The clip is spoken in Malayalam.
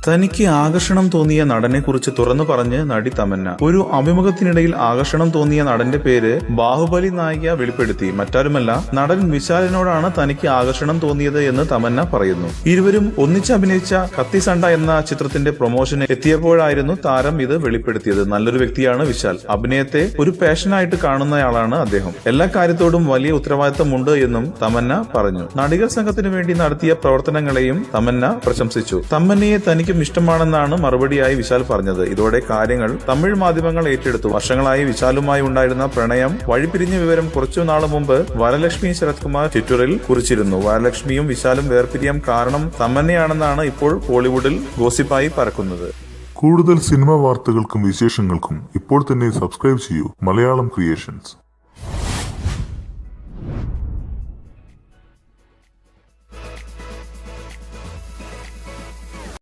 തനിക്ക് ആകർഷണം തോന്നിയ നടനെ കുറിച്ച് തുറന്നു പറഞ്ഞ് നടി തമന്ന. ഒരു അഭിമുഖത്തിനിടയിൽ ആകർഷണം തോന്നിയ നടന്റെ പേര് ബാഹുബലി നായിക വെളിപ്പെടുത്തി. മറ്റാരുമല്ല, നടൻ വിശാലിനോടാണ് തനിക്ക് ആകർഷണം തോന്നിയത് എന്ന് തമന്ന പറയുന്നു. ഇരുവരും ഒന്നിച്ച് അഭിനയിച്ച കത്തിസണ്ട എന്ന ചിത്രത്തിന്റെ പ്രൊമോഷന് എത്തിയപ്പോഴായിരുന്നു താരം ഇത് വെളിപ്പെടുത്തിയത്. നല്ലൊരു വ്യക്തിയാണ് വിശാൽ. അഭിനയത്തെ ഒരു പാഷനായിട്ട് കാണുന്നയാളാണ് അദ്ദേഹം. എല്ലാ കാര്യത്തോടും വലിയ ഉത്തരവാദിത്തമുണ്ട് എന്നും തമന്ന പറഞ്ഞു. നടികർ സംഘത്തിനു വേണ്ടി നടത്തിയ പ്രവർത്തനങ്ങളെയും തമന്ന പ്രശംസിച്ചു. തമന്നയെ തനിക്കും ഇഷ്ടമാണെന്നാണ് മറുപടിയായി വിശാൽ പറഞ്ഞത്. ഇതോടെ കാര്യങ്ങൾ തമിഴ് മാധ്യമങ്ങൾ ഏറ്റെടുത്തു. വർഷങ്ങളായി വിശാലുമായി ഉണ്ടായിരുന്ന പ്രണയം വഴിപിരിഞ്ഞ വിവരം കുറച്ചുനാൾ മുമ്പ് വരലക്ഷ്മി ശരത് കുമാർ ട്വിറ്ററിൽ കുറിച്ചിരുന്നു. വരലക്ഷ്മിയും വിശാലും വേർപിരിയാൻ കാരണം തമന്നയാണെന്നാണ് ഇപ്പോൾ ബോളിവുഡിൽ ഗോസിപ്പായി പരക്കുന്നത്. കൂടുതൽ സിനിമാ വാർത്തകൾക്കും വിശേഷങ്ങൾക്കും ഇപ്പോൾ തന്നെ സബ്സ്ക്രൈബ് ചെയ്യൂ മലയാളം ക്രിയേഷൻസ്.